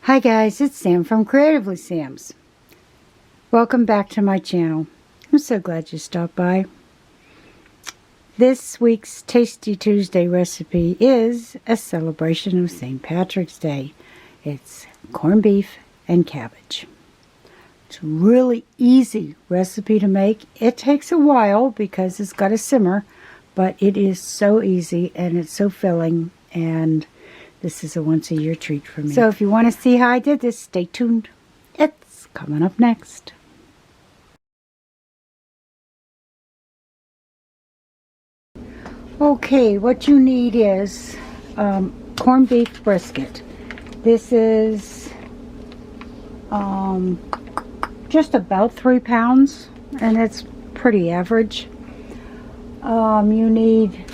Hi guys, it's Sam from Creatively Sam's. Welcome back to my channel. I'm so glad you stopped by. This week's Tasty Tuesday recipe is a celebration of St. Patrick's Day. It's corned beef and cabbage. It's a really easy recipe to make. It takes a while because it's got to simmer, but it is so easy and it's so filling, and this is a once-a-year treat for me. So if you want to see how I did this, stay tuned. It's coming up next. Okay, what you need is corned beef brisket. This is just about 3 pounds, and it's pretty average. You need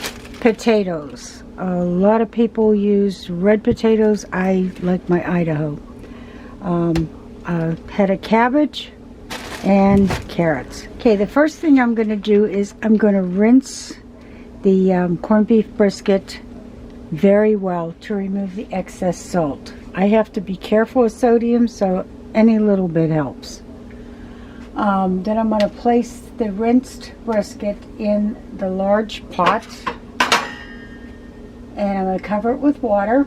potatoes. A lot of people use red potatoes. I like my Idaho. A head of cabbage and carrots. Okay, the first thing I'm going to do is I'm going to rinse the corned beef brisket very well to remove the excess salt. I have to be careful with sodium, so any little bit helps. Then I'm going to place the rinsed brisket in the large pot, and I'm going to cover it with water.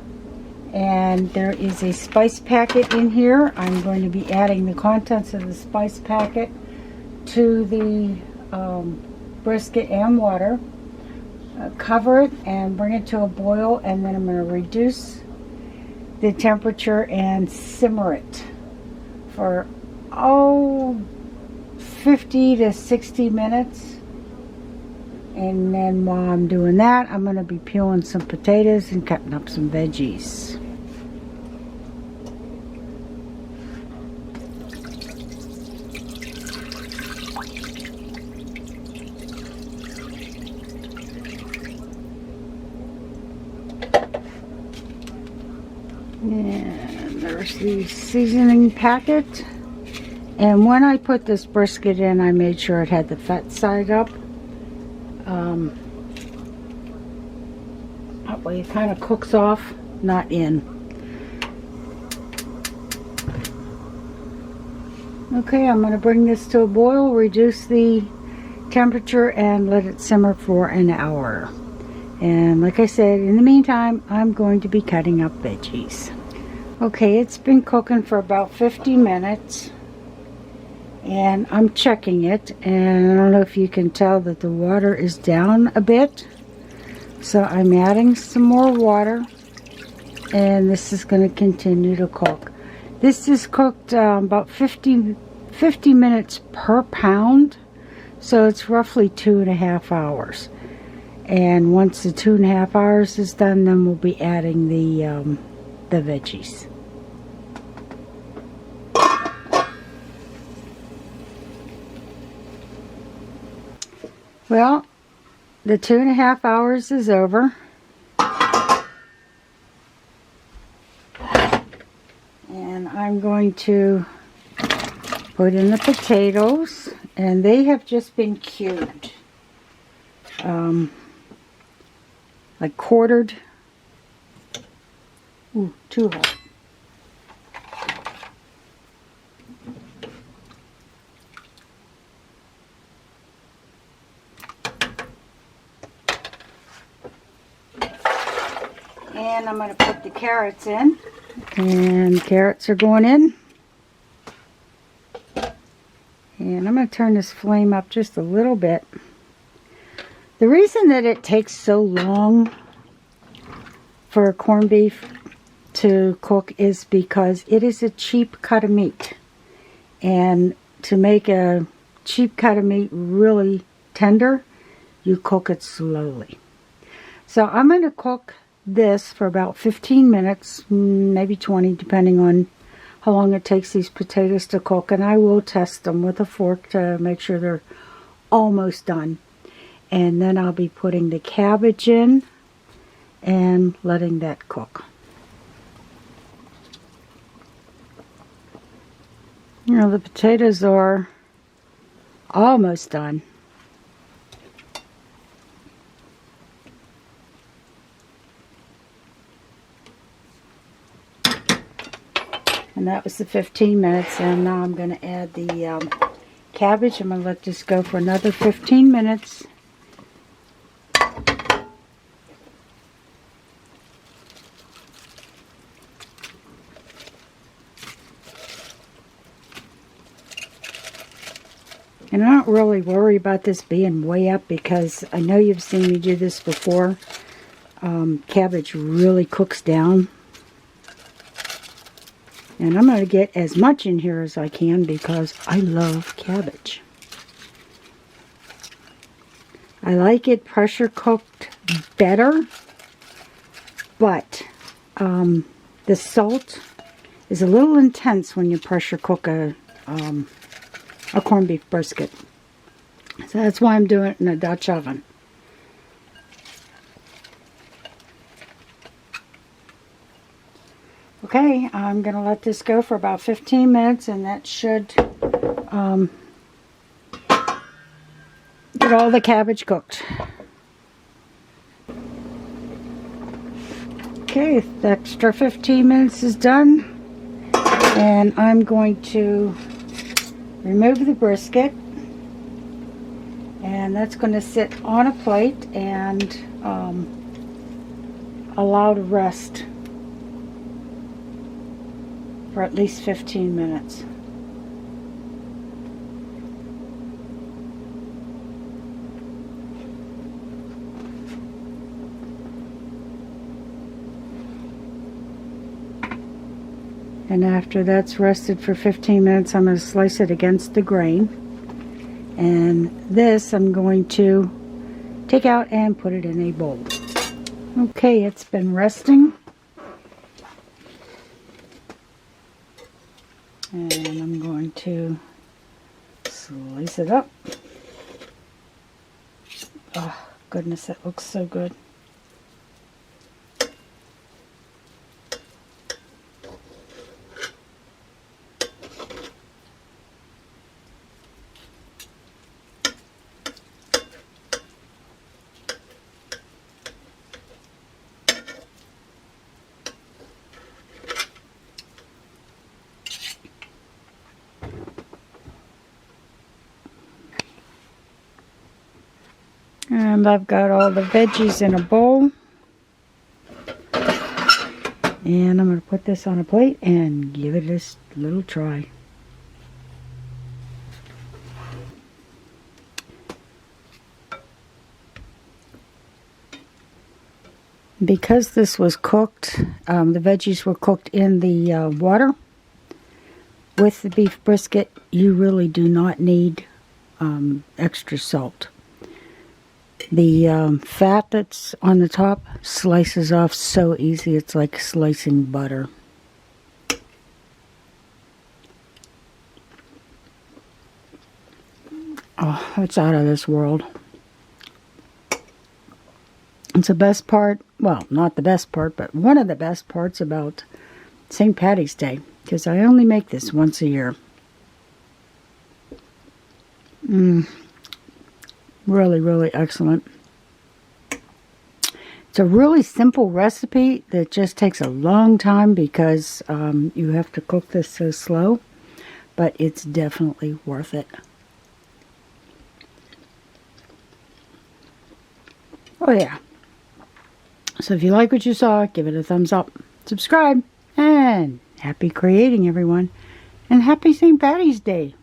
And there is a spice packet in here. I'm going to be adding the contents of the spice packet to the brisket and water. Cover it and bring it to a boil, and then I'm going to reduce the temperature and simmer it for 50 to 60 minutes. And then while I'm doing that, I'm going to be peeling some potatoes and cutting up some veggies. And there's the seasoning packet. And when I put this brisket in, I made sure it had the fat side up. That way it kind of cooks off, not in. Okay, I'm going to bring this to a boil, reduce the temperature, and let it simmer for an hour. And like I said, in the meantime, I'm going to be cutting up veggies. Okay, it's been cooking for about 50 minutes. And I'm checking it, and I don't know if you can tell that the water is down a bit. So I'm adding some more water, and this is going to continue to cook. This is cooked about 50 minutes per pound, so it's roughly 2.5 hours. And once the 2.5 hours is done, then we'll be adding the veggies. Well, the 2.5 hours is over. And I'm going to put in the potatoes, and they have just been cubed. Like quartered. Ooh, too hot. And I'm going to put the carrots in. And carrots are going in. And I'm going to turn this flame up just a little bit. The reason that it takes so long for corned beef to cook is because it is a cheap cut of meat. And to make a cheap cut of meat really tender, you cook it slowly. So I'm going to cook this for about 15 minutes, maybe 20, depending on how long it takes these potatoes to cook. And I will test them with a fork to make sure they're almost done. And then I'll be putting the cabbage in and letting that cook. You know, the potatoes are almost done. And that was the 15 minutes. And now I'm going to add the cabbage. I'm going to let this go for another 15 minutes. And I don't really worry about this being way up because I know you've seen me do this before. Cabbage really cooks down. And I'm going to get as much in here as I can because I love cabbage. I like it pressure cooked better, but the salt is a little intense when you pressure cook a corned beef brisket. So that's why I'm doing it in a Dutch oven. Okay, I'm going to let this go for about 15 minutes, and that should get all the cabbage cooked. Okay, the extra 15 minutes is done, and I'm going to remove the brisket, and that's going to sit on a plate and allow to rest for at least 15 minutes. And after that's rested for 15 minutes, I'm going to slice it against the grain. And this I'm going to take out and put it in a bowl. Okay, it's been resting. And I'm going to slice it up. Oh, goodness, it looks so good. And I've got all the veggies in a bowl. And I'm going to put this on a plate and give it a little try. Because this was cooked, the veggies were cooked in the water with the beef brisket, you really do not need extra salt. The fat that's on the top slices off so easy, it's like slicing butter. Oh, it's out of this world. It's the best part, well, not the best part, but one of the best parts about St. Patty's Day, because I only make this once a year. Really, really excellent. It's a really simple recipe that just takes a long time because you have to cook this so slow, but it's definitely worth it. Oh yeah. So if you like what you saw, give it a thumbs up, subscribe, and happy creating, everyone. And happy St. Patty's Day.